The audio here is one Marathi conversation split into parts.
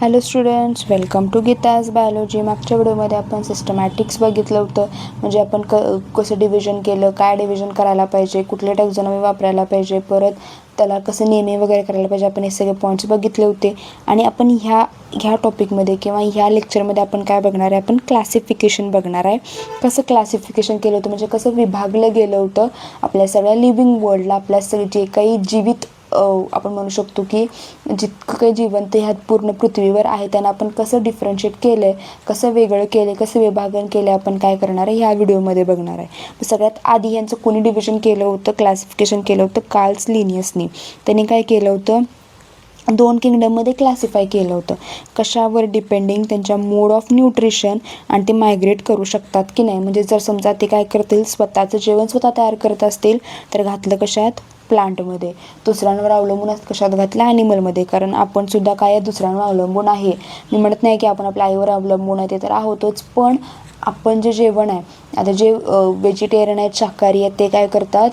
Hello students, welcome to Geeta's biology. मागच्या व्हिडिओमध्ये आपण सिस्टमॅटिक्स बघितलं होतं, म्हणजे आपण कसं डिव्हिजन केलं, काय डिव्हिजन करायला पाहिजे, कुठले टॅक्झॉनॉमी वापरायला पाहिजे, परत त्याला कसं नेमे वगैरे करायला पाहिजे. आपण हे सगळे पॉईंट्स बघितले होते. आणि आपण ह्या टॉपिकमध्ये किंवा ह्या लेक्चरमध्ये आपण काय बघणार आहे, आपण क्लासिफिकेशन बघणार आहे. कसं क्लासिफिकेशन केलं होतं, म्हणजे कसं विभागलं गेलं होतं आपल्या सगळ्या लिव्हिंग वर्ल्डला. आपल्या जे काही जीवित आपण म्हणू शकतो की जितकं काही जिवंत ह्यात पूर्ण पृथ्वीवर आहे त्यांना आपण कसं डिफरन्शिएट केलं आहे, कसं वेगळं केलं आहे, कसं विभागन केलं आहे, आपण काय करणार आहे ह्या व्हिडिओमध्ये बघणार आहे. सगळ्यात आधी यांचं कोणी डिव्हिजन केलं होतं, क्लासिफिकेशन केलं होतं, कार्ल लिनियसनी. त्यांनी काय केलं होतं, 2 किंगडममध्ये क्लासिफाय केलं होतं. कशावर डिपेंडिंग, त्यांच्या मोड ऑफ न्यूट्रिशन आणि ते मायग्रेट करू शकतात की नाही. म्हणजे जर समजा ते काय करतील, स्वतःचं जेवण स्वतः तयार करत असतील तर घातलं कशात, प्लांटमध्ये. दुसऱ्यांवर अवलंबून कशात घातलं, ॲनिमलमध्ये. कारण आपण सुद्धा काय दुसऱ्यांवर अवलंबून आहे. मी म्हणत नाही की आपण आपल्या आईवर अवलंबून आहे, ते तर आहोतच, पण आपण जे जेवण आहे, आता जे व्हेजिटेरियन आहेत, शाकाहारी आहेत, ते काय करतात,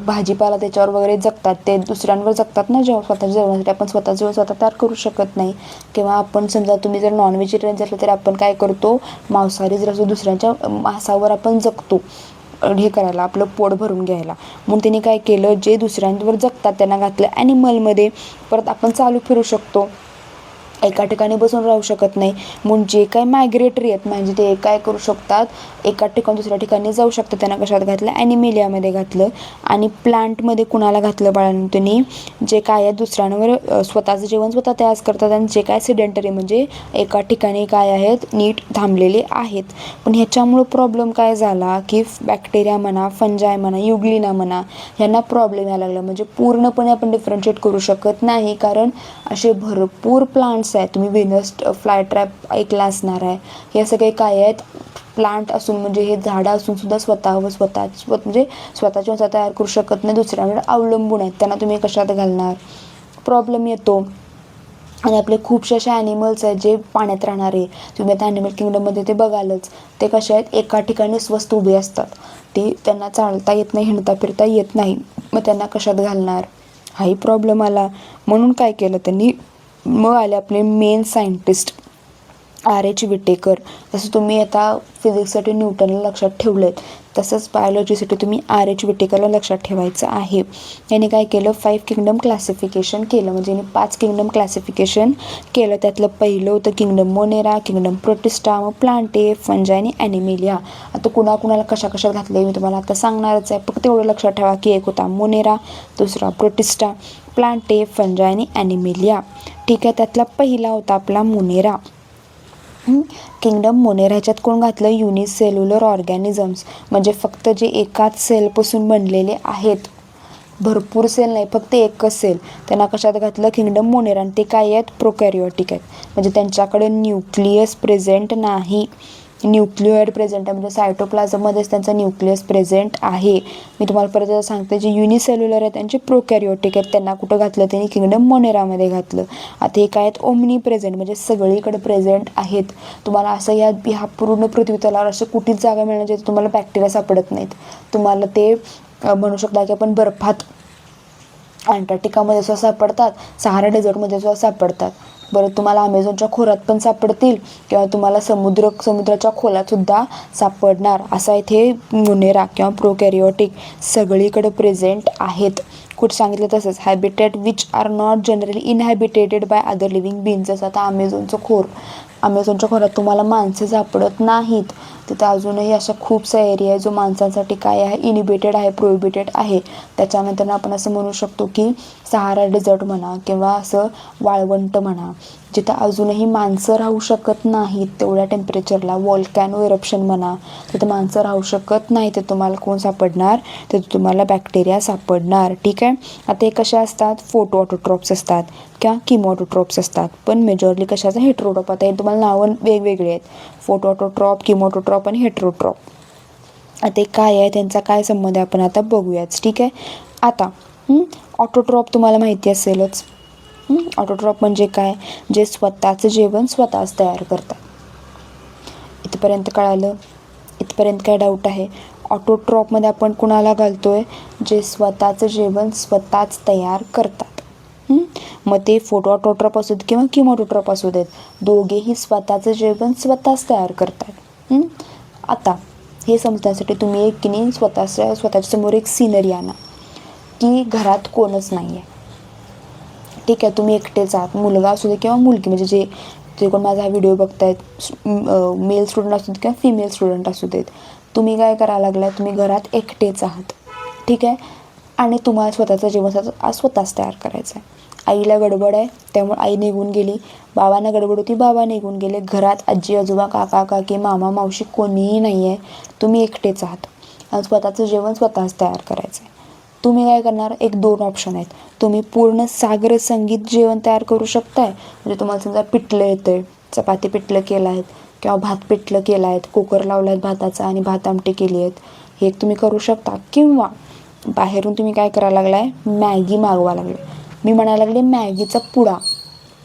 भाजीपाला त्याच्यावर वगैरे जगतात, ते दुसऱ्यांवर जगतात ना. जेव्हा स्वतःच्या जेवणासाठी आपण स्वतःचं जेवण स्वतः तयार करू शकत नाही. किंवा आपण समजा तुम्ही जर नॉन व्हेजिटेरियन असलं तर आपण काय करतो, मांसाहारी जर असं दुसऱ्यांच्या मांसावर आपण जगतो हे करायला, आपलं पोट भरून घ्यायला. म्हणून त्यांनी काय केलं, जे दुसऱ्यांवर जगतात त्यांना घातलं ॲनिमलमध्ये. परत आपण चालू फिरू शकतो, एका ठिकाणी बसून राहू शकत नाही. म्हणून जे काय मायग्रेटरी आहेत, म्हणजे ते काय करू शकतात, एका ठिकाणी दुसऱ्या ठिकाणी जाऊ शकतात, त्यांना कशात घातलं, ॲनिमेलियामध्ये घातलं. आणि प्लांटमध्ये कुणाला घातलं बाळांनो, त्यांनी जे काय आहे दुसऱ्यांवर स्वतःचं जेवण स्वतः तयार करतात आणि जे काय सिडेंटरी म्हणजे एका ठिकाणी काय आहेत, नीट थांबलेले आहेत. पण ह्याच्यामुळं प्रॉब्लेम काय झाला की बॅक्टेरिया म्हणा, फंजाय म्हणा, युग्लिना म्हणा, ह्यांना प्रॉब्लेम यायला लागला. म्हणजे पूर्णपणे आपण डिफरन्शिएट करू शकत नाही, कारण असे भरपूर प्लांट्स आहेत. तुम्ही व्हेनस फ्लायट्रॅप ऐकला असणार आहे. हे सगळे काय आहेत, प्लांट असून, म्हणजे हे झाडं असून सुद्धा म्हणजे स्वतःची स्वतः तयार करू शकत नाही, दुसऱ्यांवर अवलंबून आहेत. त्यांना तुम्ही कशात घालणार, प्रॉब्लेम येतो. आणि आपले खूपसे असे ॲनिमल्स आहेत जे पाण्यात राहणारे, तुम्ही आता ॲनिमल किंगडममध्ये ते बघालच. ते कसे आहेत, एका ठिकाणी स्वस्त उभे असतात, ते त्यांना चालता येत नाही, हिंडता फिरता येत नाही. मग त्यांना कशात घालणार, हाही प्रॉब्लेम आला. म्हणून काय केलं त्यांनी, मग आले आपले मेन सायंटिस्ट R.H. विटेकर. जसं तुम्ही आता फिजिक्ससाठी न्यूटनला लक्षात ठेवलं, तसंच बायोलॉजीसाठी तुम्ही R.H. विटेकरला लक्षात ठेवायचं आहे. यांनी काय केलं, 5 किंगडम क्लासिफिकेशन केलं. म्हणजे यांनी 5 किंगडम क्लासिफिकेशन केलं. त्यातलं पहिलं होतं किंगडम मोनेरा, किंगडम प्रोटिस्टा, मग प्लांटे, फंजाय आणि ॲनिमेलिया. आता कुणाला कशा घातले मी तुम्हाला आता सांगणारच आहे, फक्त एवढं लक्षात ठेवा की एक होता मोनेरा, दुसरा प्रोटिस्टा, प्लांटे, फंजाय आणि ॲनिमेलिया. ठीक आहे, त्यातला पहिला होता आपला मोनेरा. किंगडम मोनेरा ह्याच्यात कोण घातलं, युनिसेल्युलर ऑर्गॅनिझम्स, म्हणजे फक्त जे एकाच सेलपासून बनलेले आहेत, भरपूर सेल नाही, फक्त एकच सेल, त्यांना कशात घातलं, किंगडम मोनेरा. आणि ते काय आहेत, प्रोकॅरियोटिक आहेत. म्हणजे त्यांच्याकडे न्यूक्लियस प्रेझेंट नाही, न्यूक्लिओइड प्रेझेंट आहे, म्हणजे सायटोप्लाझममध्येच त्यांचा न्यूक्लियस प्रेझेंट आहे. मी तुम्हाला परत सांगते, जे युनिसेल्युलर आहेत त्यांचे प्रोकॅरियोटिक आहेत, त्यांना कुठं घातलं, त्यांनी किंगडम मोनेरामध्ये घातलं. आता हे काय आहेत, ओमनी प्रेझेंट, म्हणजे सगळीकडे प्रेझेंट आहेत. तुम्हाला असं ह्या पूर्ण पृथ्वी तलावर असं कुठेच जागा मिळणार जिथे तुम्हाला बॅक्टेरिया सापडत नाहीत. तुम्हाला ते म्हणू शकता की आपण बर्फात अंटार्क्टिकामध्ये सुद्धा सापडतात, सहारा डेझर्टमध्ये सुद्धा सापडतात. बरं, तुम्हाला अमेझॉनच्या खोऱ्यात पण सापडतील किंवा तुम्हाला समुद्राच्या खोलात सुद्धा सापडणार. असा इथे मोनेरा किंवा प्रोकॅरियोटिक सगळीकडे प्रेझेंट आहेत. कुठं सांगितलं तसंच, habitat which are not generally inhabited by other living beings. जसं आता अमेझॉनच्या खोऱ्यात तुम्हाला माणसं सापडत नाहीत, तिथं अजूनही अशा खूपसा एरिया आहे जो माणसांसाठी काय आहे, इनिबिटेड आहे, प्रोहिबिटेड आहे. त्याच्यानंतर आपण असं म्हणू शकतो की सहारा डेझर्ट म्हणा किंवा असं वाळवंट म्हणा, जिथं अजूनही माणसं राहू शकत नाहीत तेवढ्या टेम्परेचरला. वॉल्कॅनो इरप्शन म्हणा, तिथं माणसं राहू शकत नाही, ते तुम्हाला कोण सापडणार, तिथं तुम्हाला बॅक्टेरिया सापडणार. ठीक आहे. आता हे कशा असतात, फोटो ऑटोट्रॉप्स असतात किंवा किमोटोट्रॉप्स असतात, पण मेजॉरली कशाचं, हेट्रोट्रॉप. आता हे तुम्हाला नावं वेगवेगळे आहेत, फोटो ऑटोट्रॉप, किमोटोट्रॉप आणि हेट्रोट्रॉप. आता काय आहे, त्यांचा काय संबंध आहे आपण आता बघूयाच. ठीक आहे. आता ऑटोट्रॉप तुम्हाला माहिती असेलच. ऑटोट्रॉप म्हणजे काय, जे स्वतःचं जेवण स्वतःच तयार करतात. इथपर्यंत कळालं, इथपर्यंत काय डाऊट आहे. ऑटोट्रॉपमध्ये आपण कुणाला घालतोय, जे स्वतःचं जेवण स्वतःच तयार करतात. मग ते फोटो ऑटोट्रॉप असू देत किंवा किमोटोट्रॉप असू देत, दोघेही स्वतःचं जेवण स्वतःच तयार करतात. आता हे समजण्यासाठी तुम्ही एक की नाही स्वतःच्या समोर एक सिनरी आणा की घरात कोणच नाही आहे. ठीक आहे, तुम्ही एकटेच आहात, मुलगा असू दे किंवा मुलगी, म्हणजे जे कोण माझा हा व्हिडिओ बघतायत, मेल स्टुडंट असू देत किंवा फिमेल स्टुडंट असू देत, तुम्ही काय करायला लागलाय, तुम्ही घरात एकटेच आहात. ठीक आहे, आणि तुम्हाला स्वतःचं जेवण आज स्वतःच तयार करायचं आहे. आईला गडबड आहे त्यामुळे आई निघून गेली, बाबांना गडबड होती बाबा निघून गेले, घरात आजी आजोबा काका काकी मामा मावशी कोणीही नाही आहे, तुम्ही एकटेच आहात आणि स्वतःचं जेवण स्वतःच तयार करायचं आहे. तुम्ही काय करणार, एक 2 ऑप्शन आहेत. तुम्ही पूर्ण सागर संगीत जेवण तयार करू शकताय, म्हणजे तुम्हाला समजा पिठलं येतं आहे, चपाती पिठलं केलं आहेत किंवा भात पिठलं केलं आहेत, कुकर लावला आहे भाताचा आणि भात आमटी केली आहेत, हे एक तुम्ही करू शकता. किंवा बाहेरून तुम्ही काय करायला लागलाय, मॅगी मागवा लागले. मी म्हणायला लागले मॅगीचा पुडा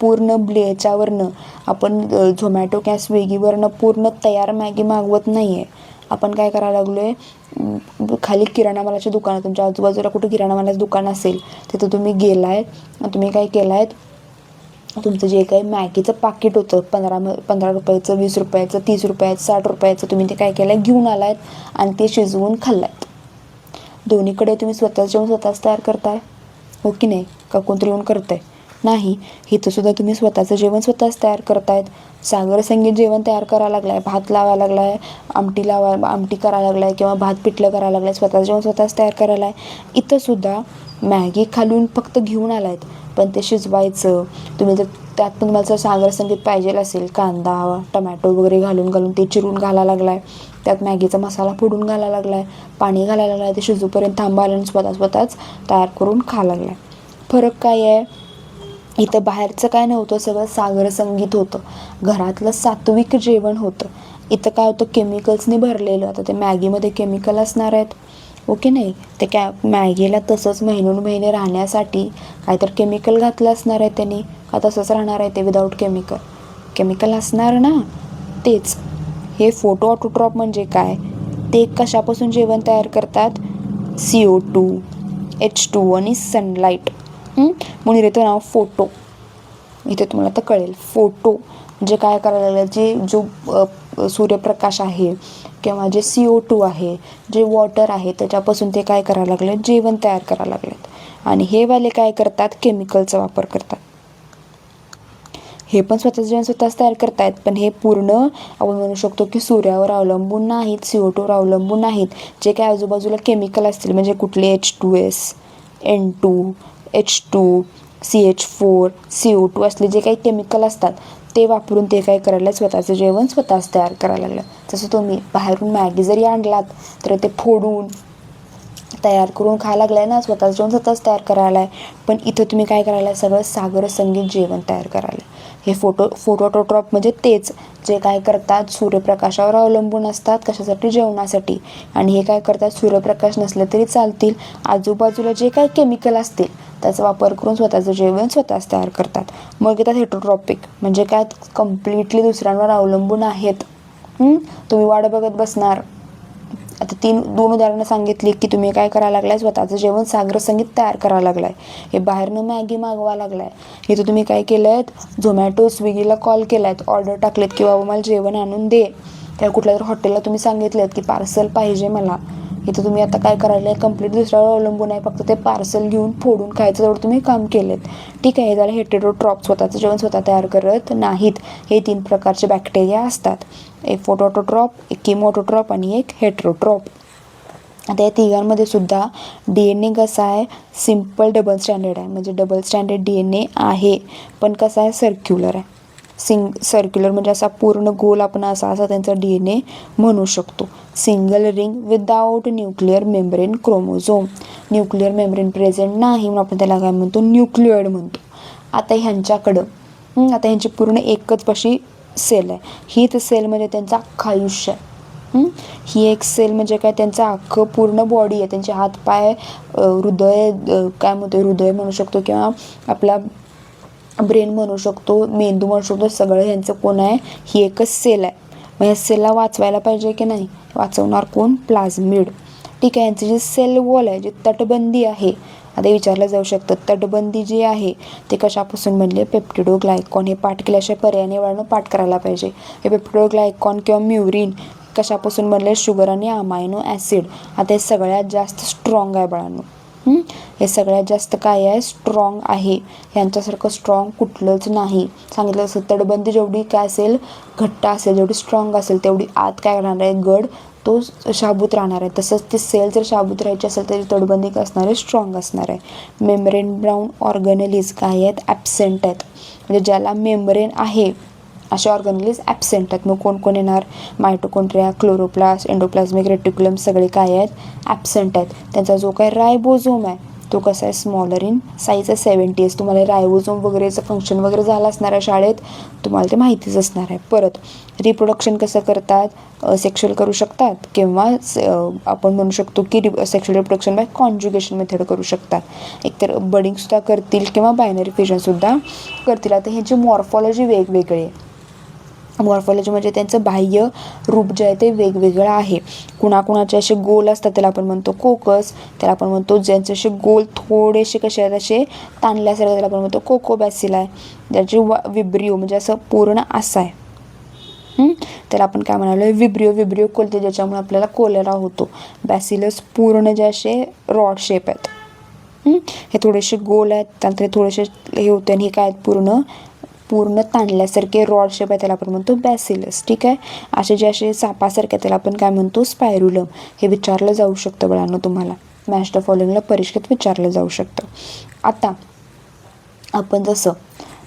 पूर्ण याच्यावरनं आपण झोमॅटो किंवा स्विगीवरनं पूर्ण तयार मॅगी मागवत नाही आहे. आपण काय करायला लागलो आहे, खाली किराणा मालाच्या दुकानात, तुमच्या आजूबाजूला कुठं किराणा मालाचं दुकान असेल तिथं तुम्ही गेला आहेत, तुम्ही काय केलं आहे, तुमचं जे काही मॅगीचं पाकिट होतं 15 रुपयाचं, 20 रुपयाचं, 30 रुपयाचं, 60 रुपयाचं, तुम्ही ते काय केलं आहे, घेऊन आला आहेत आणि ते शिजवून खाल्लं आहेत. दोन्हीकडे तुम्ही स्वतःच जेवण स्वतःच तयार करताय, हो की नाही, का कोणतरी येऊन करताय, नाही. इथंसुद्धा तुम्ही स्वतःचं जेवण स्वतःच तयार करतायत. सागर संगीत जेवण तयार करायला लागलाय, भात लावायला लागलाय, आमटी करायला लागलाय किंवा भात पिठलं करायला लागलाय, स्वतःचं जेवण स्वतःच तयार करायला आहे. इथंसुद्धा मॅगी खालून फक्त घेऊन आलायत, पण ते शिजवायचं, तुम्ही जर त्यात पण तुम्हाला जर सागर संगीत पाहिजे असेल, कांदा टमॅटो वगैरे घालून ते चिरून घालायला लागलाय, त्यात मॅगीचा मसाला फोडून घालायला लागलाय, पाणी घालायला लागलाय, ते शिजूपर्यंत थांबायला आणि स्वतःच तयार करून खायला लागलाय. फरक काय आहे, इथं बाहेरचं काय नव्हतं, सगळं सागर संगीत होतं, घरातलं सात्विक जेवण होतं. इथं काय होतं, केमिकल्सनी भरलेलं. आता ते मॅगीमध्ये केमिकल असणार आहेत, ओके नाही, ते मॅगीला तसंच महिने राहण्यासाठी काहीतरी केमिकल घातलं असणार आहे त्यांनी, का तसंच राहणार आहे ते विदाऊट केमिकल असणार ना. तेच हे फोटो ऑटोट्रॉप म्हणजे काय, ते कशापासून जेवण तयार करतात, CO2, H2 आणि सनलाईट. म्हणून येतं नाव फोटो. इथे तुम्हाला आता कळेल फोटो म्हणजे काय करायला लागलं, जो सूर्यप्रकाश आहे किंवा जे CO2 आहे, जे वॉटर आहे, त्याच्यापासून ते काय करायला लागले, जेवण तयार करायला लागलेत. आणि हे वाले काय करतात, केमिकलचा वापर करतात. हे पण स्वतःचं जेवण स्वतःच तयार करतायत, पण हे पूर्ण आपण म्हणू शकतो की सूर्यावर अवलंबून नाहीत, CO2वर अवलंबून नाहीत. जे काय आजूबाजूला केमिकल असतील, म्हणजे कुठले H2S, N2, H2, CH4, CO2 असले जे काही केमिकल असतात, ते वापरून ते काय करायला, स्वतःचं जेवण स्वतःच तयार करायला लागलं. जसं तुम्ही बाहेरून मॅगी जरी आणलात तर ते फोडून तयार करून खायला लागलाय ना, स्वतःचं जेवण स्वतःच तयार करायला आहे. पण इथं तुम्ही काय करायला, सगळं सागर संगीत जेवण तयार करायला. हे फोटो ऑटोट्रॉप म्हणजे तेच, जे काय करतात, सूर्यप्रकाशावर अवलंबून असतात, कशासाठी, जेवणासाठी. आणि हे काय करतात, सूर्यप्रकाश नसले तरी चालतील, आजूबाजूला जे काही केमिकल असतील त्याचा वापर करून स्वतःचं जेवण स्वतःच तयार करतात. मग येतात हेटरोट्रॉपिक, म्हणजे काय, कम्प्लिटली दुसऱ्यांवर अवलंबून आहेत. तुम्ही वाट बघत बसणार. आता 2 उदाहरणं सांगितली की तुम्ही काय करायला लागलाय, स्वतःचं जेवण सागर संगीत तयार करायला लागलाय. हे बाहेरनं मॅगी मागवा लागलाय. हे तर तुम्ही काय केलंय, झोमॅटो स्विगीला कॉल केलायत, ऑर्डर टाकलेत की बाबा मला जेवण आणून दे, त्या कुठल्या तरी हॉटेलला तुम्ही सांगितलेत की पार्सल पाहिजे मला. इथं तुम्ही आता काय करायला, कम्प्लीट दुसऱ्यावर अवलंबून आहे, फक्त ते पार्सल घेऊन फोडून खायचं तेवढं तुम्ही काम केलेत. ठीक आहे, हे झालं हेटेरोट्रॉप, स्वतःचं जेवण स्वतः तयार करत नाहीत. हे 3 प्रकारचे बॅक्टेरिया असतात, एक फोटो ऑटोट्रॉप, एक किमोटोट्रॉप आणि एक हेटेरोट्रॉप. आता या तिघांमध्ये सुद्धा DNA कसा आहे, सिम्पल डबल स्टँडर्ड आहे, म्हणजे डबल स्टँडर्ड DNA आहे, पण कसा आहे, सर्क्युलर आहे. सर्क्युलर म्हणजे असा पूर्ण गोल, आपण असा त्यांचा DNA म्हणू शकतो. Single ring without nuclear membrane chromosome, nuclear membrane present नाही, म्हणून आपण त्याला काय म्हणतो, न्यूक्लिओइड म्हणतो. आता आता ह्यांची पूर्ण एकच पाशी सेल आहे, हीच सेल म्हणजे त्यांचं अख्खं आयुष्य आहे. ही एक सेल म्हणजे काय, त्यांचं अख्खं पूर्ण बॉडी आहे, त्यांचे हातपाय, हृदय, काय म्हणतो, हृदय म्हणू शकतो किंवा आपला ब्रेन म्हणू शकतो, मेंदू म्हणू शकतो, सगळं ह्यांचं कोण आहे, ही एकच सेल आहे. मग ह्या सेलला वाचवायला पाहिजे की नाही, वाचवणार कोण, प्लाझमिड. ठीक आहे, यांची जी सेल वॉल आहे, जी तटबंदी आहे, आता विचारलं जाऊ शकतं तटबंदी जी आहे ते कशापासून बनले, पेप्टिडोग्लायकॉन. हे पाठ केल्याशिवाय पर्याय निवडणं पाठ करायला पाहिजे. हे पेप्टिडोग्लायकॉन किंवा म्युरिन कशापासून बनले, शुगर आणि अमायनो ॲसिड. आता हे सगळ्यात जास्त स्ट्रॉंग आहे बाळांनो. हे सगळ्यात जास्त काय आहे, स्ट्रॉंग आहे. यांच्यासारखं स्ट्रॉंग कुठलंच नाही. सांगितलं असं तटबंदी जेवढी काय असेल, घट्ट असेल, जेवढी स्ट्रॉंग असेल तेवढी आत काय राहणार आहे, गड तो शाबूत राहणार आहे. तसंच ती सेल जर शाबूत राहायची असेल तरी तटबंदी काय असणार आहे, स्ट्रॉंग असणार आहे. मेम्ब्रेन ब्राउन ऑर्गॅनेलिज काय आहेत, ॲब्सेंट आहेत. म्हणजे ज्याला मेम्ब्रेन आहे अशा ऑर्गॅनेलिज ॲब्सेंट आहेत. मग कोण कोण येणार, मायटोकॉन्ड्रिया, क्लोरोप्लास्ट, एंडोप्लाझ्मिक रेटिक्युलम सगळे काय आहेत, ॲब्सेंट आहेत. त्यांचा जो काय रायबोझोम आहे तो कसा आहे, स्मॉलर इन साईज आहे, 70s. तुम्हाला रायबोझोम वगैरेचं फंक्शन वगैरे झालं असणार आहे शाळेत, तुम्हाला ते माहितीच असणार आहे. परत रिप्रोडक्शन कसं करतात, सेक्शुअल करू शकतात किंवा आपण म्हणू शकतो की सेक्शुअल रिप्रोडक्शन बाय कॉन्ज्युगेशन मेथड करू शकतात. एकतर बडिंगसुद्धा करतील किंवा बायनरी फिजनसुद्धा करतील. आता ह्याची मॉर्फॉलॉजी वेगवेगळी आहे. मॉर्फॉलॉजी म्हणजे त्यांचं बाह्य रूप जे आहे ते वेगवेगळं आहे. कुणाकुणाचे असे गोल असतात त्याला आपण म्हणतो कोकस, त्याला आपण म्हणतो ज्यांचे असे गोल थोडेसे कसे आहेत असे ताणल्यासारखे त्याला आपण म्हणतो कोकोबॅसिलाय. ज्याची विब्रिओ म्हणजे असं पूर्ण असं आहे त्याला आपण काय म्हणालो, विब्रिओ कोलते, ज्याच्यामुळे आपल्याला कोलेरा होतो. बॅसिलस पूर्ण जे असे रॉड शेप आहेत, हे थोडेसे गोल आहेत, त्यानंतर थोडेसे हे होते आणि हे काय आहेत, पूर्ण ताणल्यासारखे रॉड शेप आहे, त्याला आपण म्हणतो बॅसिलस. ठीक आहे. असे जे असे सापासारखे त्याला आपण काय म्हणतो, स्पायरुलम. हे विचारलं जाऊ शकतं बाळांनो तुम्हाला, मॅच द फॉलोइंगला परीक्षेत विचारलं जाऊ शकतं. आता आपण जसं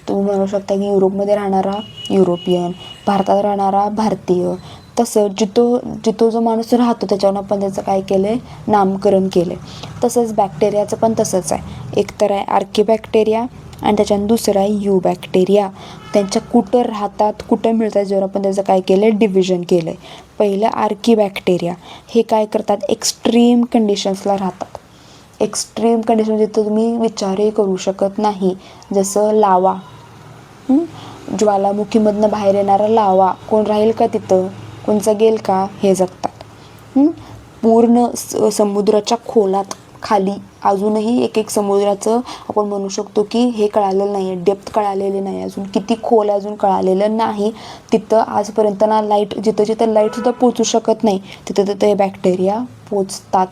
तुम्ही म्हणू शकता की युरोपमध्ये राहणारा युरोपियन, भारतात राहणारा भारतीय, तसं जिथं जो माणूस राहतो त्याच्यावर आपण त्याचं काय केलं आहे, नामकरण केलं आहे. तसंच बॅक्टेरियाचं पण तसंच आहे. एक तर आहे आर्किबॅक्टेरिया आणि त्याच्यानं दुसरं आहे यू बॅक्टेरिया. त्यांच्या कुठं राहतात, कुठं मिळतात, जेव्हा आपण त्याचं काय केलं आहे, डिव्हिजन केलं आहे. पहिलं आर्किबॅक्टेरिया हे काय करतात, एक्स्ट्रीम कंडिशन्सला राहतात. एक्स्ट्रीम कंडिशन जिथं तुम्ही विचारही करू शकत नाही, जसं लावा, ज्वालामुखीमधनं बाहेर येणारा लावा, कोण राहील का तिथं, कोण जगेल का, हे जगतात. पूर्ण समुद्राच्या खोलात खाली अजूनही एक समुद्राचं आपण म्हणू शकतो की हे कळालेलं नाही आहे, डेप्थ कळालेली नाही, अजून किती खोल अजून कळालेलं नाही. तिथं आजपर्यंत ना लाईट, जिथं लाईटसुद्धा पोचू शकत नाही तिथं हे बॅक्टेरिया पोचतात.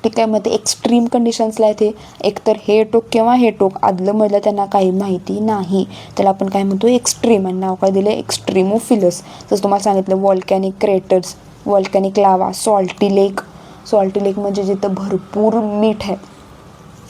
ठीक आहे. मग ते एक्स्ट्रीम कंडिशन्सला आहे, ते एकतर हे टोक किंवा हे टोक, आदलं मधलं त्यांना काही माहिती नाही, त्याला आपण काय म्हणतो, एक्स्ट्रीम. आणि नाव काय दिलं, एक्स्ट्रीमोफिलस. जसं तुम्हाला सांगितलं व्हॉल्कॅनिक क्रेटर्स, व्हॉल्कॅनिक लावा, सॉल्टी लेक म्हणजे जिथं भरपूर मीठ आहे,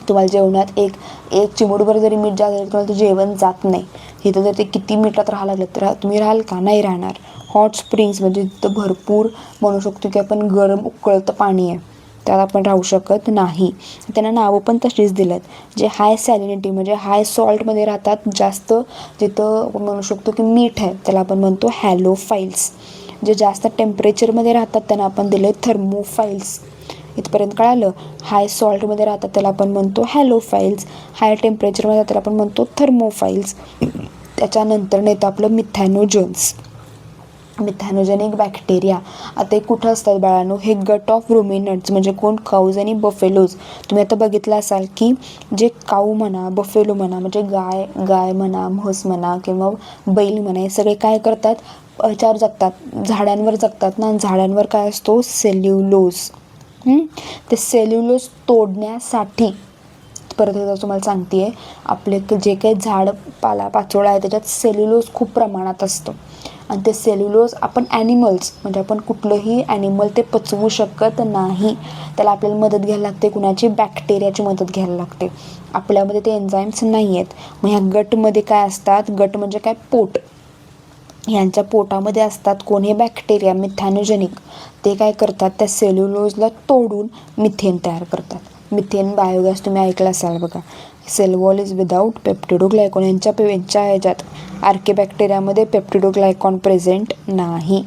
तुम्हाला जेवणात एक चिमूटभर जरी मीठ जात असेल तुम्हाला ते जेवण जात नाही. इथं जर ते किती मिठात राहायला लागलं तर तुम्ही राहाल का, नाही राहणार. हॉट स्प्रिंग्स म्हणजे तिथं भरपूर म्हणू शकतो की आपण गरम उकळतं पाणी आहे, त्यात आपण राहू शकत नाही. त्यांना नावं पण तशीच दिलेत. जे हाय सॅलिनिटी म्हणजे हाय सॉल्टमध्ये राहतात, जास्त जिथं आपण म्हणू शकतो की मीठ आहे त्याला आपण म्हणतो हॅलोफाईल्स. जे जास्त टेम्परेचरमध्ये राहतात त्यांना आपण दिले थर्मोफाईल्स. इथपर्यंत कळालं. हाय सॉल्टमध्ये राहतात त्याला आपण म्हणतो हॅलोफाईल्स, हाय टेम्परेचरमध्ये राहतात त्याला आपण म्हणतो थर्मोफाईल्स. त्याच्यानंतर येतं आपलं मिथॅनोजेनिक बॅक्टेरिया. आता हे कुठं असतात बाळांनो, हे गट ऑफ रुमिनंट्स म्हणजे कोण, काऊज आणि बफेलोज. तुम्ही आता बघितलं असाल की जे काऊ म्हणा, बफेलो म्हणा, म्हणजे गाय म्हणा, म्हस म्हणा किंवा बैल म्हणा, हे सगळे काय करतात, ह्याच्यावर जगतात, झाडांवर जगतात ना. झाडांवर काय असतो, सेल्युलोज. ते सेल्युलोज तोडण्यासाठी परत एकदा तुम्हाला सांगते आहे, आपले जे काही झाड पाचोळा आहे त्याच्यात सेल्युलोज खूप प्रमाणात असतं. आणि ते सेल्युलोज आपण ॲनिमल्स म्हणजे आपण कुठलंही ॲनिमल ते पचवू शकत नाही. त्याला आपल्याला मदत घ्यायला लागते, कुणाची, बॅक्टेरियाची मदत घ्यायला लागते. आपल्यामध्ये ते एन्झाईम्स नाही आहेत. मग ह्या गटमध्ये काय असतात, गट म्हणजे काय, पोट. यांच्या पोटामध्ये असतात कोण, हे बॅक्टेरिया मिथॅनोजेनिक. ते काय करतात, त्या सेल्युलोजला तोडून मिथेन तयार करतात. मिथेन बायोगॅस तुम्ही ऐकलं असाल बघा. Cell wall is without peptidoglycan. यांच्या ह्याच्यात आर्किबॅक्टेरियामध्ये पेप्टिडोग्लायकॉन प्रेझेंट नाही.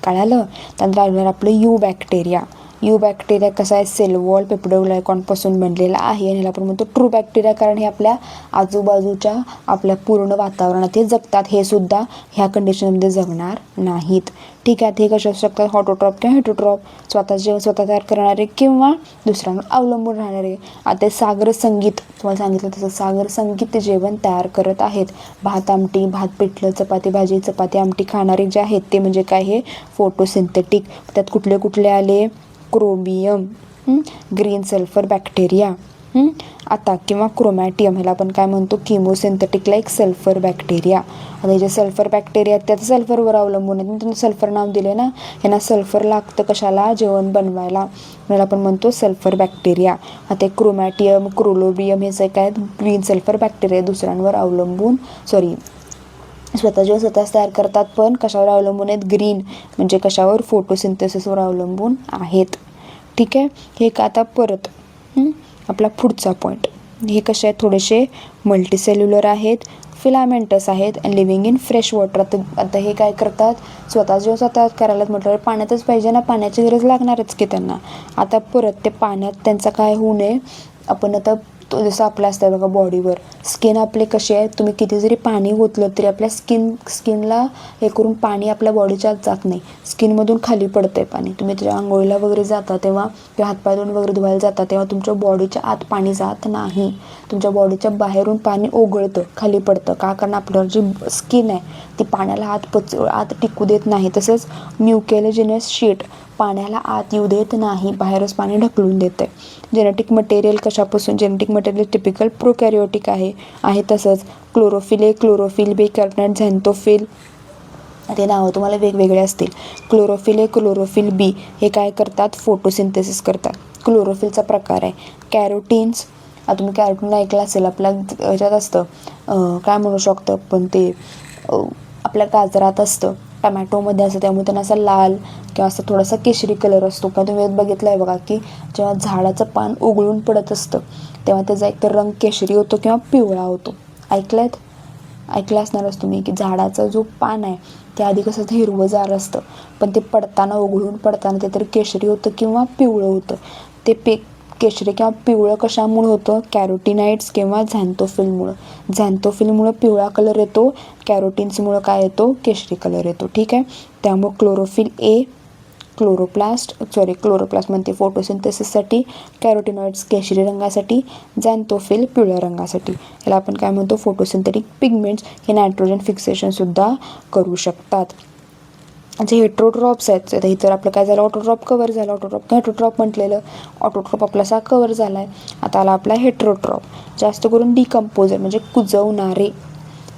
कळालं. त्यानंतर आपलं यू बॅक्टेरिया. यू बॅक्टेरिया कसा आहे, सेल वॉल पेप्टिडोग्लायकॉनपासून बनलेला आहे आणि ह्याला आपण म्हणतो ट्रू बॅक्टेरिया, कारण हे आपल्या आजूबाजूच्या आपल्या पूर्ण वातावरणात हे जगतात, हे सुद्धा ह्या कंडिशनमध्ये जगणार नाहीत. ठीक आहे. हे कसे असू शकतात, ऑटोट्रॉप किंवा हेटरोट्रॉप, स्वतः जेवण स्वतः तयार करणारे किंवा दुसऱ्यांवर अवलंबून राहणारे. आता सागर संगीत तुम्हाला सांगितलं तसं सागर संगीत जेवण तयार करत आहेत. भात आमटी, भात पिठलं, चपाती भाजी, चपाती आमटी खाणारे जे आहेत ते म्हणजे काय, हे फोटोसिंथेटिक. त्यात कुठले कुठले आले, क्रोमियम, ग्रीन सल्फर बॅक्टेरिया, आता किंवा क्रोमॅटियम, ह्याला आपण काय म्हणतो, किमोसिंथेटिक लाईक सल्फर बॅक्टेरिया. आता हे जे सल्फर बॅक्टेरिया आहेत त्यात सल्फरवर अवलंबून आहेत, त्यांना सल्फर नाव दिले ना, ह्यांना सल्फर लागतं कशाला, जेवण बनवायला, ह्याला आपण म्हणतो सल्फर बॅक्टेरिया. आता क्रोमॅटियम, क्रोलोबियम हे जे काय ग्रीन सल्फर बॅक्टेरिया दुसऱ्यांवर अवलंबून, स्वतः जेव्हा स्वतःच तयार करतात पण कशावर अवलंबून आहेत, ग्रीन म्हणजे कशावर, फोटोसिंथेसिसवर अवलंबून आहेत. ठीक आहे. हे का आता परत आपला पुढचा पॉईंट, हे कसे आहेत, थोडेसे मल्टीसेल्युलर आहेत, फिलामेंटस आहेत and living in fresh water. आता हे काय करतात, स्वतः जेव्हा स्वतः करायलाच म्हटलं पाण्यातच पाहिजे ना, पाण्याची गरज लागणारच की त्यांना. आता परत ते पाण्यात त्यांचा काय होऊ नये, आपण आता तो जसं आपलं असतं बघा बॉडीवर स्किन आपले कसे आहे, तुम्ही किती जरी पाणी ओतलं तरी आपल्या स्किनला हे करून पाणी आपल्या बॉडीच्या आत जात नाही, स्किनमधून खाली पडतं आहे पाणी. तुम्ही त्याच्या आंघोळीला वगैरे जाता तेव्हा किंवा हातपाय धुवून वगैरे धुवायला जाता तेव्हा तुमच्या बॉडीच्या आत पाणी जात नाही, तुमच्या बॉडीच्या बाहेरून पाणी ओघळतं, खाली पडतं. का, कारण आपलं जी स्किन आहे ती पाण्याला आत टिकू देत नाही. तसंच म्युकेलोजिनस शीट पाण्याला आत येऊ देत नाही, बाहेरच पाणी ढकलून देते. जेनेटिक मटेरियल कशापासून, जेनेटिक मटेरियल टिपिकल प्रोकॅरियोटिक आहे तसंच क्लोरोफिल ए, क्लोरोफिल बी, कॅर्टनाइट, झॅन्थोफिल, ते नावं तुम्हाला वेगवेगळे असतील. क्लोरोफिल ए, क्लोरोफिल बी हे काय करतात, फोटोसिंथेसिस करतात. क्लोरोफिलचा प्रकार आहे कॅरोटीन्स. आता तुम्ही कॅरोटीन ऐकलं असेल, आपल्या ह्याच्यात असतं, काय म्हणू शकतो पण ते आपल्या गाजरात असतं, टमॅटोमध्ये असतं, त्यामुळे त्यांना असा लाल किंवा असं थोडासा केशरी कलर असतो. का तुम्ही बघितलं आहे बघा की जेव्हा झाडाचं पान उघळून पडत असतं तेव्हा त्याचा एकतर रंग केशरी होतो किंवा पिवळा होतो. ऐकलं असणारच तुम्ही की झाडाचा जो पान आहे ते आधी कसं हिरवंगार असतं, पण ते पडताना उघळून पडताना ते तर केशरी होतं किंवा पिवळं होतं. ते केशरी किंवा पिवळं कशामुळे होतं, कॅरोटीनाइड्स किंवा झॅन्थोफिलमुळं. झॅन्थोफिलमुळं पिवळा कलर येतो, कॅरोटीन्समुळं काय येतो, केशरी कलर येतो. ठीक आहे. त्यामुळं क्लोरोफिल ए क्लोरोप्लास्ट म्हणते फोटोसिंथेसिससाठी, कॅरोटीनॉइड्स केशरी रंगासाठी, झॅन्थोफिल पिवळ्या रंगासाठी. याला आपण काय म्हणतो, फोटोसिंथेटिक पिगमेंट्स. हे नायट्रोजन फिक्सेशनसुद्धा करू शकतात. जे हेट्रोट्रॉप्स आहेत, आता इतर आपलं काय झालं, ऑटोट्रॉप कवर झालं, हेट्रोट्रॉप म्हटलेलं, ऑटोट्रॉप आपलासा कवर झाला आहे. आता आला आपला हेट्रोट्रॉप, जास्त करून डिकम्पोजर म्हणजे कुजवणारे,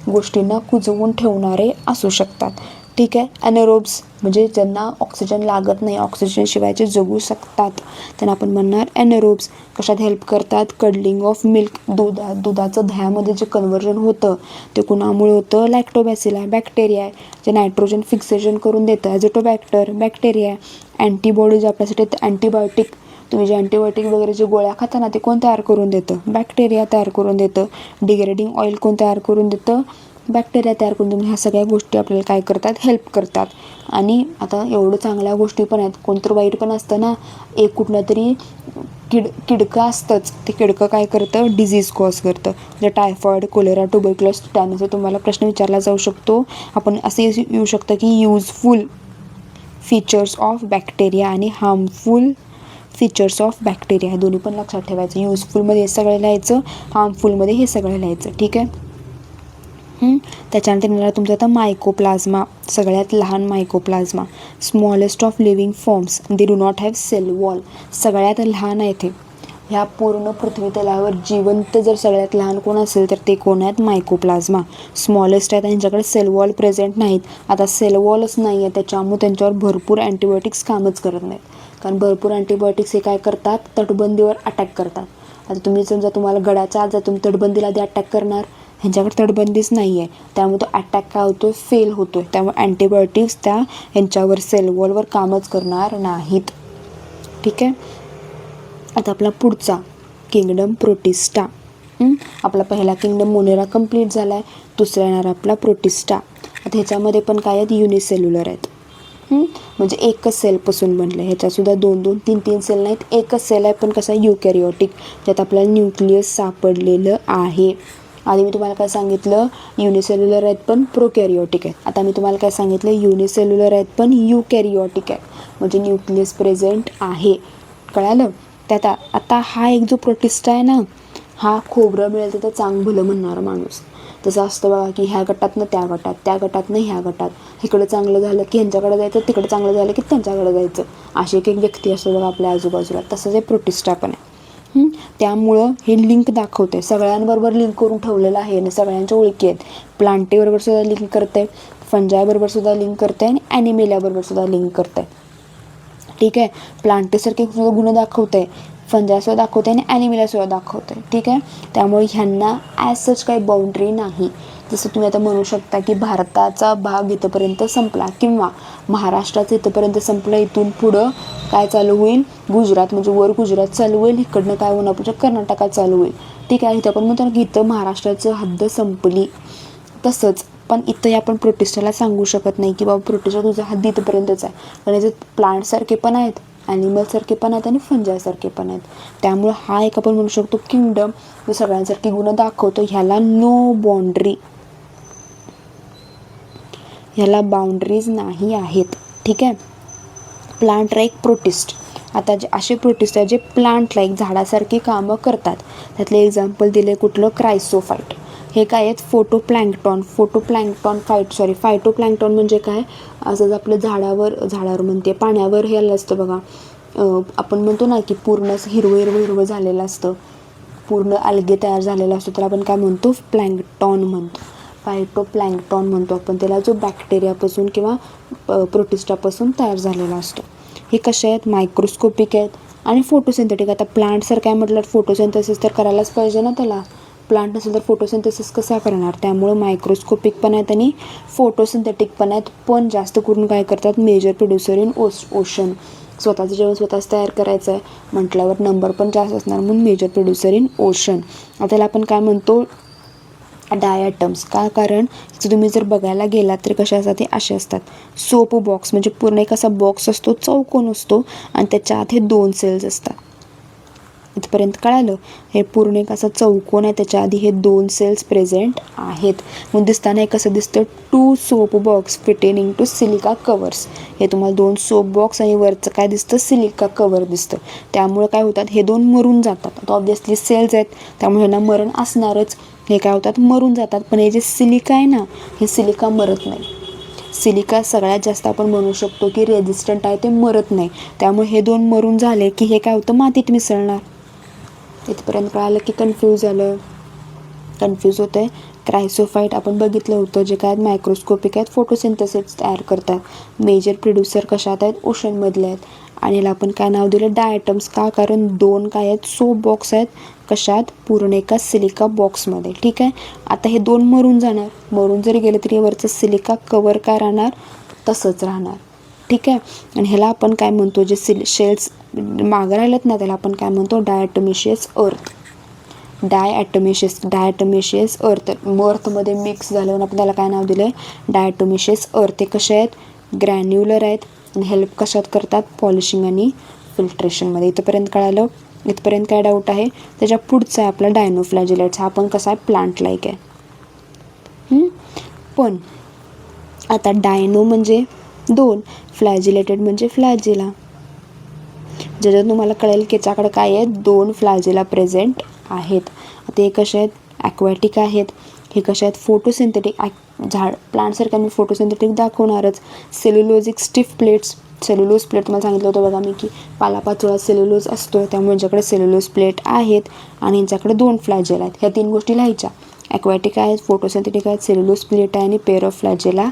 गोष्टींना कुजवून ठेवणारे असू शकतात. ठीक आहे. ॲनारोब्स म्हणजे ज्यांना ऑक्सिजन लागत नाही, ऑक्सिजन शिवायचे जगू शकतात, त्यांना आपण म्हणणार ॲनारोब्स. कशात हेल्प करतात, कडलिंग ऑफ मिल्क, दुधाचं दह्यामध्ये जे कन्व्हर्जन होतं ते कुणामुळे होतं, लॅक्टोबॅसिला बॅक्टेरिया आहे, जे नायट्रोजन फिक्सेशन करून देतं, ॲझोटोबॅक्टर बॅक्टेरिया आहे. अँटीबॉडीज आपल्यासाठी अँटीबायोटिक, तुम्ही जे अँटीबायोटिक वगैरे जे गोळ्या खाता ना ते कोण तयार करून देतं, बॅक्टेरिया तयार करून देतं. डिग्रेडिंग ऑइल कोण तयार करून देतं, बॅक्टेरिया तयार करून देऊन. ह्या सगळ्या गोष्टी आपल्याला काय करतात, हेल्प करतात. आणि आता एवढं चांगल्या गोष्टी पण आहेत, कोणतं वाईट पण असतं ना, एक कुठलं तरी किडकं असतंच, ते किडकं काय करतं, डिझीज कॉज करतं, म्हणजे टायफॉईड, कोलेरा, ट्युबरक्युलोसिस, टिटॅनस. तुम्हाला प्रश्न विचारला जाऊ शकतो, आपण असे येऊ शकतं की युजफुल फीचर्स ऑफ बॅक्टेरिया आणि हार्मफुल फीचर्स ऑफ बॅक्टेरिया, हे दोन्ही पण लक्षात ठेवायचं. युजफुलमध्ये हे सगळं लिहायचं, हार्मफुलमध्ये हे सगळं लिहायचं. ठीक आहे. त्याच्यानंतर येणार तुमचं आता मायकोप्लाझ्मा, सगळ्यात लहान mycoplasma, smallest of living forms, they do not have cell wall, सगळ्यात लहान आहे ते. ह्या पूर्ण पृथ्वी तलावर जिवंत जर सगळ्यात लहान कोण असेल तर ते कोण आहेत, मायकोप्लाझ्मा. स्मॉलेस्ट आहेत, त्यांच्याकडे सेल वॉल प्रेझेंट नाहीत. आता सेल वॉलच नाही आहे त्याच्यामुळे त्यांच्यावर भरपूर अँटीबायोटिक्स कामच करत नाहीत, कारण भरपूर अँटीबायोटिक्स हे काय करतात, तटबंदीवर अटॅक करतात. आता तुम्ही समजा तुम्हाला गडाच्या आत जर तुम्ही तटबंदीला आधी अटॅक करणार, ह्यांच्याकडे तटबंदीच नाही आहे, त्यामुळे तो अटॅक काय होतो, फेल होतो. त्यामुळे अँटीबायोटिक्स त्या ह्यांच्यावर सेल वॉलवर कामच करणार नाहीत. ठीक आहे. आता आपला पुढचा किंगडम प्रोटिस्टा. आपला पहिला किंगडम मोनेरा कंप्लीट झाला आहे, दुसरा येणार आपला प्रोटिस्टा. आता ह्याच्यामध्ये पण काय आहेत, युनिसेल्युलर आहेत. म्हणजे एकच सेलपासून बनलं आहे. ह्याच्यातसुद्धा 2-2, 3-3 सेल नाहीत, एकच सेल आहे, पण कसं आहे युकॅरियोटिक, ज्यात आपल्याला न्यूक्लियस सापडलेलं आहे. आधी मी तुम्हाला काय सांगितलं, युनिसेल्युलर आहेत पण प्रोकॅरियोटिक आहेत. आता मी तुम्हाला काय सांगितलं, युनिसेल्युलर आहेत पण युकॅरियोटिक आहेत, म्हणजे न्यूक्लियस प्रेझेंट आहे. कळालं? त्यात आता हा एक जो प्रोटिस्ट आहे ना, हा खोबरं मिळेल तर चांग भलं म्हणणारा माणूस. तसं असतं बघा की ह्या गटातनं त्या गटात, त्या गटातनं ह्या गटात, इकडं चांगलं झालं की ह्यांच्याकडे जायचं, तिकडे चांगलं झालं की त्यांच्याकडे जायचं, अशी एक व्यक्ती असतो बघा आपल्या आजूबाजूला. तसंच हे प्रोटिस्टा पण आहे. त्यामुळं हे लिंक दाखवते, सगळ्यांबरोबर लिंक करून ठेवलेलं आहे आणि सगळ्यांच्या ओळखी आहेत. प्लांटेबरोबर सुद्धा लिंक करते, फंजायबरोबर सुद्धा लिंक करते आणि ॲनिमेलियाबरोबर सुद्धा लिंक करते. ठीक आहे, प्लांटेसारखे सुद्धा गुण दाखवते, फंजायसुद्धा दाखवते आणि ॲनिमेलियासुद्धा दाखवते. ठीक आहे, त्यामुळे ह्यांना ॲज सच काही बाउंड्री नाही. जसं तुम्ही आता म्हणू शकता की भारताचा भाग इथंपर्यंत संपला किंवा महाराष्ट्राचं इथंपर्यंत संपलं, इथून पुढं काय चालू होईल, गुजरात म्हणजे वर गुजरात चालू होईल, इकडनं काय होणार म्हणजे कर्नाटकात चालू होईल. ठीक आहे, इथं पण म्हणतो की इथं महाराष्ट्राचं हद्द संपली. तसंच पण इथं आपण प्रोटिस्टाला सांगू शकत नाही की बाबा प्रोटिस्टा तुझा हद्द इथंपर्यंतच आहे, कारण याचे प्लांटसारखे पण आहेत, ॲनिमलसारखे पण आहेत आणि फंजासारखे पण आहेत. त्यामुळे हा एक आपण म्हणू शकतो किंगडम जो सगळ्यांसारखी गुण दाखवतो, ह्याला नो बाउंड्री, ह्याला बाउंड्रीज नाही आहेत. ठीक आहे, प्लांट लाईक प्रोटिस्ट. आता जे असे प्रोटिस्ट आहेत जे प्लांट लाईक झाडासारखी कामं करतात, त्यातले एक्झाम्पल दिले कुठलं, क्रायसोफाईट. हे काय आहेत, फोटोप्लँक्टॉन फायटोप्लँक्टॉन म्हणजे काय, असंच आपलं झाडावर म्हणते पाण्यावर हे आलं असतं बघा, आपण म्हणतो ना की पूर्ण असं हिरवं झालेलं असतं, पूर्ण अल्गे तयार झालेला असतो, तर आपण काय म्हणतो, प्लँक्टॉन म्हणतो, फायटोप्लँक्टॉन म्हणतो आपण त्याला, जो बॅक्टेरियापासून किंवा प्रोटिस्टापासून तयार झालेला असतो. हे कसे आहेत, मायक्रोस्कोपिक आहेत आणि फोटोसिंथेटिक. आता प्लांटसारखं काय म्हटलं, फोटोसिंथेसिस तर करायलाच पाहिजे ना त्याला, प्लांट नसेल तर फोटोसिंथेसिस कसा करणार. त्यामुळं मायक्रोस्कोपिक पण आहेत आणि फोटोसिंथेटिक पण आहेत, पण जास्त करून काय करतात, मेजर प्रोड्युसर इन ओशन. स्वतःचं जेवण स्वतःच तयार करायचं आहे म्हटल्यावर नंबर पण जास्त असणार, म्हणून मेजर प्रोड्युसर इन ओशन. आता त्याला आपण काय म्हणतो, डायटम्स. का, कारण तुम्ही जर बघायला गेलात तर कशा असतात, ते असे असतात, सोप बॉक्स म्हणजे पूर्ण एक असा बॉक्स असतो, चौकोन असतो आणि त्याच्या आत हे 2 सेल्स असतात. इथपर्यंत कळालं, हे पूर्ण एक असा चौकोन आहे, त्याच्या आधी हे 2 सेल्स प्रेझेंट आहेत. मग दिसताना हे कसं दिसतं, 2 soap box fitted into silica covers. हे तुम्हाला 2 सोप बॉक्स आणि वरचं काय दिसतं, सिलिका कवर दिसतं. त्यामुळे काय होतात, हे 2 मरून जातात. आता ऑब्व्हियसली सेल्स आहेत त्यामुळे ह्यांना मरण असणारच, हे काय होतात, मरून जातात. पण हे जे सिलिका आहे ना, हे सिलिका मरत नाही. सिलिका सगळ्यात जास्त आपण म्हणू शकतो की रेझिस्टंट आहे, ते मरत नाही. त्यामुळे हे 2 मरून झाले की हे काय होतं, मातीत मिसळणार. इथपर्यंत कळालं की कन्फ्यूज होतं आहे. क्रायसोफाईट आपण बघितलं होतं, जे काय मायक्रोस्कोपिक आहेत, फोटोसिंथेसिस तयार करतात, मेजर प्रोड्युसर कशात आहेत, ओशनमधले आहेत. आणि याला आपण काय नाव दिलं, डायटम्स. का, कारण 2 काय आहेत, सोप बॉक्स आहेत, कशात, पूर्ण एका सिलिका बॉक्समध्ये. ठीक आहे, आता हे 2 मरून जाणार, मरून जरी गेले तरी वरचं सिलिका कवर काय राहणार, तसंच राहणार. ठीक आहे, आणि ह्याला आपण काय म्हणतो, जे शेल्स मागं राहिलेत ना, त्याला आपण काय म्हणतो, डायटोमिशियस अर्थ. डायटोमिशियस अर्थ, अर्थमध्ये मिक्स झाल्यावर आपण त्याला काय नाव दिलं आहे, डायटोमिशियस अर्थ. ते कसे आहेत, ग्रॅन्युलर आहेत आणि हेल्प कशात करतात, पॉलिशिंग आणि फिल्ट्रेशनमध्ये. इथपर्यंत कळालं. इथपर्यंत काय डाऊट आहे, त्याच्या पुढचा आहे आपला डायनोफ्लॅजिलेट्स. हा पण कसा आहे, प्लांट लाईक आहे. पण आता डायनो म्हणजे 2, फ्लॅजिलेटेड म्हणजे फ्लॅजिला. ज्याच्यात तुम्हाला कळेल की याच्याकडे काय आहेत, 2 फ्लॅजिला प्रेझेंट आहेत. आता हे कसे आहेत, ॲक्वॅटिक आहेत. हे कसे आहेत, फोटोसिंथेटिक. प्लांटसारखं मी फोटोसिंथेटिक दाखवणारच. Cellulosic stiff plates, cellulose plate तुम्हाला सांगितलं होतं बघा मी की पालापाचोळा सेल्युलोज असतो, त्यामुळे यांच्याकडे सेल्युलोज प्लेट आहेत आणि यांच्याकडे 2 फ्लॅजेला आहेत. ह्या 3 गोष्टी लिहायच्या. ॲक्वॅटिक आहेत, फोटोसिंथेटिक आहेत, सेल्युलोज प्लेट आहे आणि पेअर ऑफ फ्लॅजेला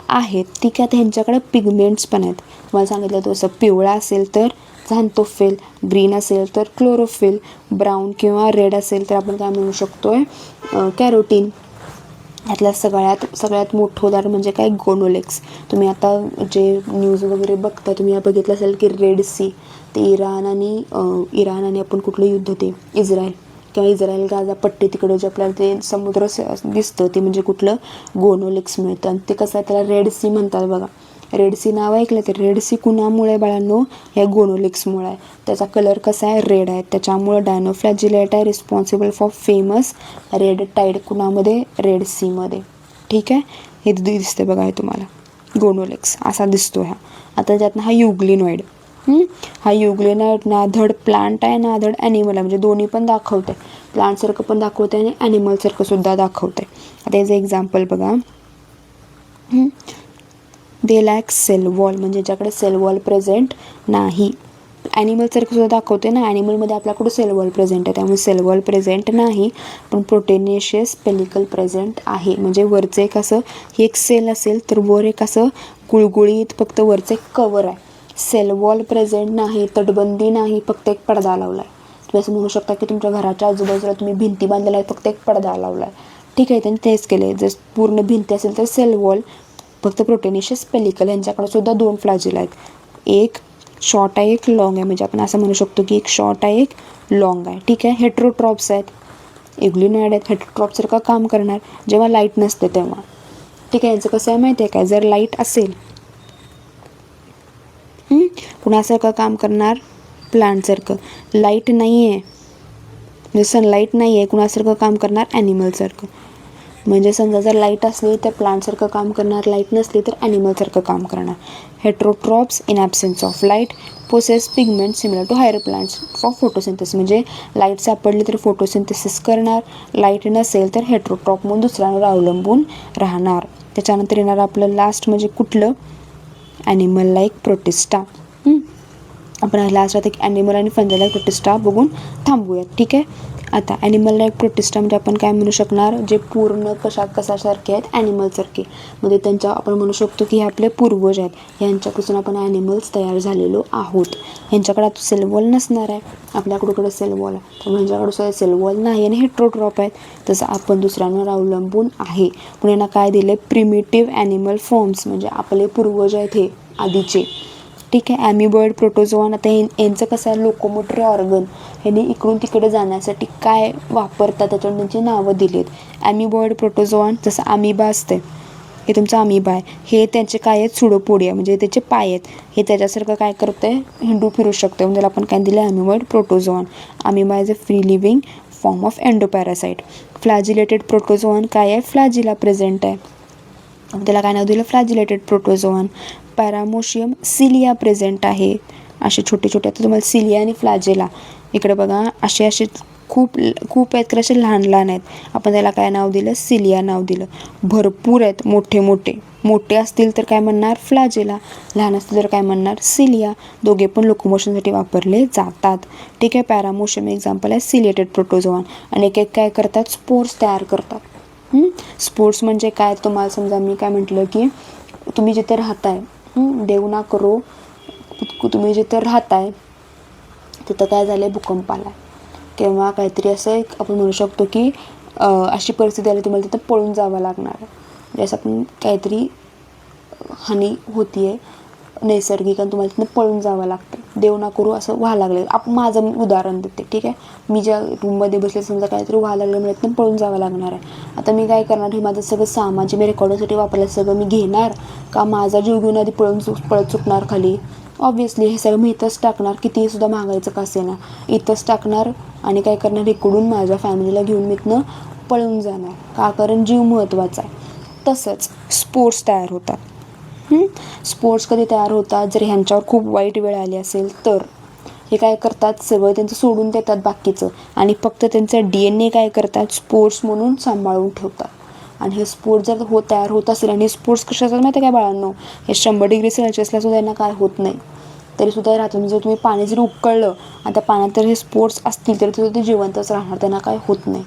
आहेत. ठीक आहे, तर ह्यांच्याकडे पिगमेंट्स पण आहेत. तुम्हाला सांगितलं होतं तसं, पिवळा असेल तर झॅन्थोफिल, ग्रीन असेल तर क्लोरोफिल, ब्राऊन किंवा रेड असेल तर आपण काय म्हणू शकतो आहे, कॅरोटीन. ह्यातल्या सगळ्यात मोठं उदाहरण म्हणजे काय, गोनोलेक्स. तुम्ही आता जे न्यूज वगैरे बघता, तुम्ही बघितलं असेल की रेड सी, ते इराण आणि आपण कुठलं युद्ध, ते इस्रायल किंवा इस्रायल गाझा पट्टी, तिकडं जे आपल्याला ते समुद्र दिसतं ते म्हणजे कुठलं, गोनोलेक्स मिळतं. आणि ते कसं आहे, त्याला रेड सी म्हणतात बघा. रेड सी नाव ऐकलं तर रेड सी कुणामुळे बाळांनो, या गोनोलिक्समुळे आहे. त्याचा कलर कसा आहे, रेड आहे. त्याच्यामुळे डायनोफ्लॅजिलेटा आहे responsible for famous red tide कुणामध्ये, रेड सीमध्ये. ठीक आहे, हे दिसते बघा, हे तुम्हाला गोनोलिक्स असा दिसतो ह्या. आता त्यातनं हा युग्लिनॉइड, हा युग्लिनॉइड ना धड प्लांट आहे ना धड ॲनिमल आहे, म्हणजे दोन्ही पण दाखवते, प्लांटसारखं पण दाखवते आणि ॲनिमलसारखं सुद्धा दाखवते. आता याचं एक्झाम्पल बघा, दे लॅक सेल वॉल, म्हणजे ज्याच्याकडे सेल वॉल प्रेझेंट नाही. ॲनिमलसारखं सुद्धा दाखवते ना, ॲनिमलमध्ये आपल्याकडे सेल वॉल प्रेझेंट आहे, त्यामुळे सेल वॉल प्रेझेंट नाही पण प्रोटेनेशियस पेलिकल प्रेझेंट आहे. म्हणजे वरचं एक असं, हे एक सेल असेल तर वर एक असं गुळगुळीत फक्त वरचं एक कवर आहे. सेल वॉल प्रेझेंट नाही, तटबंदी नाही, फक्त एक पडदा लावला आहे. तुम्ही असं म्हणू शकता की तुमच्या घराच्या आजूबाजूला तुम्ही भिंती बांधलेल्या आहेत, फक्त एक पडदा लावला आहे. ठीक आहे, त्यांनी तेच केलं आहे. जर पूर्ण भिंती असेल तर सेल वॉल, फक्त प्रोटेनेशियस पेलिकल यांच्याकडे सुद्धा 2 फ्लॅजिला आहेत, एक शॉर्ट आहे एक लॉंग आहे. म्हणजे आपण असं म्हणू शकतो की एक शॉर्ट आहे एक लॉंग आहे. ठीक आहे, हेट्रोट्रॉप्स आहेत, युग्लिनॉइड आहेत, हेट्रोट्रॉपसारखं काम करणार जेव्हा लाईट नसते तेव्हा. ठीक आहे, यांचं कसं आहे माहिती आहे काय, जर लाईट असेल कुणासारखं काम करणार, प्लांटसारखं. लाईट नाही आहे, म्हणजे सनलाईट नाही आहे, कुणासारखं काम करणार, ॲनिमलसारखं. म्हणजे समजा जर लाईट असली तर प्लांटसारखं काम करणार, लाईट नसली तर ॲनिमलसारखं काम करणार. Heterotrophs in absence of light possess pigment similar to higher plants for photosynthesis, म्हणजे लाईट सापडली तर फोटोसिंथेसिस करणार, लाईट नसेल तर हेट्रोट्रॉप म्हणून दुसऱ्यांवर अवलंबून राहणार. त्याच्यानंतर येणार आपलं लास्ट म्हणजे कुठलं, ॲनिमल लाईक प्रोटिस्टा. आपण लास्ट आता ॲनिमल आणि फंजल लाईक प्रोटिस्टा बघून थांबूयात. ठीक आहे, आता ॲनिमल लाईक प्रोटिस्टा म्हणजे आपण काय म्हणू शकणार, जे पूर्ण कशासारखे आहेत, ॲनिमलसारखे. म्हणजे त्यांच्या आपण म्हणू शकतो की हे आपले पूर्वज आहेत, ह्यांच्यापासून आपण ॲनिमल्स तयार झालेलो आहोत. ह्यांच्याकडे आता सेल वॉल नसणार आहे, आपल्याकडे सेल वॉल आहे, तर ह्यांच्याकडे सेल वॉल नाही आणि हेट्रोट्रॉप आहेत, तसं आपण दुसऱ्यांवर अवलंबून आहे. पण यांना काय दिले, प्रिमिटिव्ह ॲनिमल फॉर्म्स, म्हणजे आपले पूर्वज आहेत हे आधीचे. ठीक आहे, ॲमिबॉइड प्रोटोझोआन. आता यांचं कसं आहे, लोकोमोटरी ऑर्गन, ह्यांनी इकडून तिकडे जाण्यासाठी काय वापरतात त्याच्यावर त्यांची नावं दिली आहेत. ॲमिबॉइड प्रोटोझोआन, जसं अमिबा असते, हे तुमचं अमिबा आहे, हे त्यांचे काय आहेत, सुडोपोडिया, म्हणजे त्याचे पाय आहेत, हे त्याच्यासारखं काय करतं, हिंडू फिरू शकतं, म्हणजे आपण काय दिलं, amoeboid protozoan. Amoeba is a free living form of endoparasite. Flagellated protozoan काय आहे, फ्लॅजिला प्रेझेंट आहे, त्याला काय नाव दिलं, फ्लॅजिलेटेड प्रोटोझोआन. पॅरामोशियम सिलिया प्रेझेंट आहे, असे छोटे छोटे. आता तुम्हाला सिलिया आणि फ्लॅजेला इकडे बघा, असे असे खूप आहेत, तर असे लहान लहान आहेत, आपण त्याला काय नाव दिलं, सिलिया नाव दिलं. भरपूर आहेत, मोठे असतील तर काय म्हणणार, फ्लॅजेला, लहान असतील तर काय म्हणणार, सिलिया. दोघे पण लोकोमोशनसाठी वापरले जातात. ठीक आहे, पॅरामोशियम एक्झाम्पल आहे सिलिएटेड प्रोटोझोआन. आणि एक काय करतात, स्पोर्स तयार करतात. स्पोर्ट्स म्हणजे काय, तुम्हाला समजा मी काय म्हटलं की तुम्ही जिथे राहताय, देव ना करो, तुम्ही जिथे राहताय तिथं काय झालं, भूकंप आला किंवा काहीतरी असं एक आपण म्हणू शकतो की अशी परिस्थिती आली, तुम्हाला तिथं पळून जावं लागणार आहे. जसं आपण काहीतरी हानी होती आहे नैसर्गिक आणि तुम्हाला तिथं पळून जावं लागतं, देव ना करू असं व्हायला लागलं. माझं उदाहरण देते. ठीक आहे, मी ज्या रूममध्ये बसले, समजा काहीतरी व्हायला लागलं, मला तिथं पळून जावं लागणार आहे. आता मी काय करणार, हे माझं सगळं सामान जे मी रेकॉर्डिंगसाठी वापरलं सगळं मी घेणार का माझा जीव घेऊन आधी पळत सुटणार खाली. ऑब्व्हियसली हे सगळं मी इथंच टाकणार, कितीही सुद्धा मागायचं का असेना, इथंच टाकणार आणि काय करणार, इकडून माझ्या फॅमिलीला घेऊन मी इथनं पळून जाणार का, कारण जीव महत्त्वाचा आहे. तसंच स्पोर्ट्स तयार होतात. स्पोर्ट्स कधी तयार होतात, जर ह्यांच्यावर खूप वाईट वेळ आली असेल तर हे काय करतात, सगळं त्यांचं सोडून देतात बाकीचं आणि फक्त त्यांचं DNA काय करतात, स्पोर्ट्स म्हणून सांभाळून ठेवतात. आणि हे स्पोर्ट्स जर तयार होत असेल, आणि स्पोर्ट्स कशाचं माहिती आहे काय बाळांनो, हे 100 डिग्री सेल्सिअसला सुद्धा यांना काय होत नाही, तरीसुद्धा राहतं. जर तुम्ही पाणी जरी उकळलं आणि त्या पाण्यात जर हे स्पोर्ट्स असतील तरी सुद्धा ते जिवंतच राहणार, त्यांना काय होत नाही.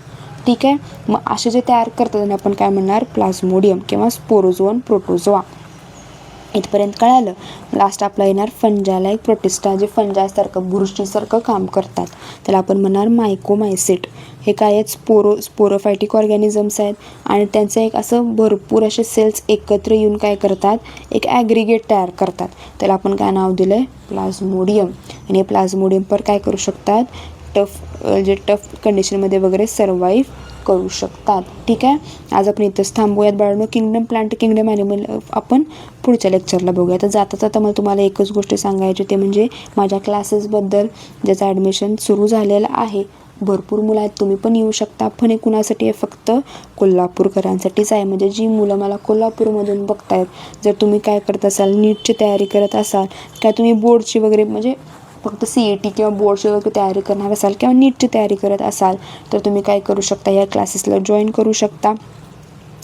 ठीक आहे, मग असे जे तयार करतात त्यांना आपण काय म्हणणार, प्लाझ्मोडियम किंवा स्पोरोझोन प्रोटोझोआ. इथपर्यंत कळालं. लास्ट आपला येणार फंजा लाईक प्रोटिस्टा, जे फंजासारखं बुरशीसारखं काम करतात, त्याला आपण म्हणणार मायकोमायसिट. हे काय आहेत, स्पोरोफायटिक ऑर्गॅनिझम्स आहेत आणि त्यांचं एक असं भरपूर असे सेल्स एकत्र येऊन काय करतात, एक ॲग्रिगेट तयार करतात, त्याला आपण काय नाव दिलं आहे, प्लाझ्मोडियम. आणि प्लाझ्मोडियम पर काय करू शकतात, टफ कंडिशनमध्ये वगैरे सर्वाईव्ह करू शकतात. ठीक आहे, आज आपण इथंच थांबूयात बाळांनो. किंगडम प्लांट, किंगडम ॲनिमल आपण पुढच्या लेक्चरला बघूया. तर जाता जाता मला तुम्हाला एकच गोष्ट सांगायची, ते म्हणजे माझ्या क्लासेसबद्दल, ज्याचं ॲडमिशन सुरू झालेलं आहे. भरपूर मुलं आहेत, तुम्ही पण येऊ शकता. पण हे कुणासाठी आहे? फक्त कोल्हापूरकरांसाठीच आहे. म्हणजे जी मुलं मला कोल्हापूरमधून बघतायत, जर तुम्ही काय करत असाल, नीटची तयारी करत असाल, काय तुम्ही बोर्डची वगैरे म्हणजे फक्त CET किंवा बोर्डची वगैरे तयारी करणार असाल किंवा नीटची तयारी करत असाल, तर तुम्ही काय करू शकता, या क्लासेसला जॉईन करू शकता.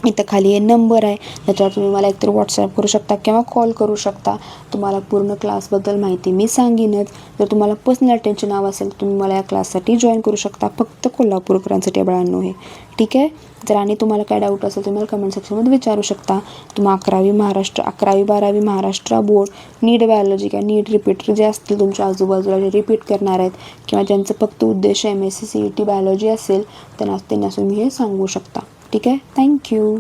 इथं खाली हे नंबर आहे, त्याच्यावर तुम्ही मला एकतर व्हॉट्सॲप करू शकता किंवा कॉल करू शकता. तुम्हाला पूर्ण क्लासबद्दल माहिती मी सांगेनच. जर तुम्हाला पर्सनल अटेन्शन हवं असेल, तुम्ही मला या क्लाससाठी जॉईन करू शकता. फक्त कोल्हापूरकरांसाठी बाळांनो हे. ठीक आहे, जर आणि तुम्हाला काय डाऊट असेल तुम्ही मला कमेंट सेक्शनमध्ये विचारू शकता. तुम्ही 11वी-12वी महाराष्ट्र बोर्ड, नीट बायोलॉजी किंवा नीट रिपीटर जे असतील तुमच्या आजूबाजूला, जे रिपीट करणार आहेत किंवा ज्यांचं फक्त उद्देश MSc CET बायोलॉजी असेल, त्यांना तुम्ही हे सांगू शकता. ठीक आहे, थँक्यू.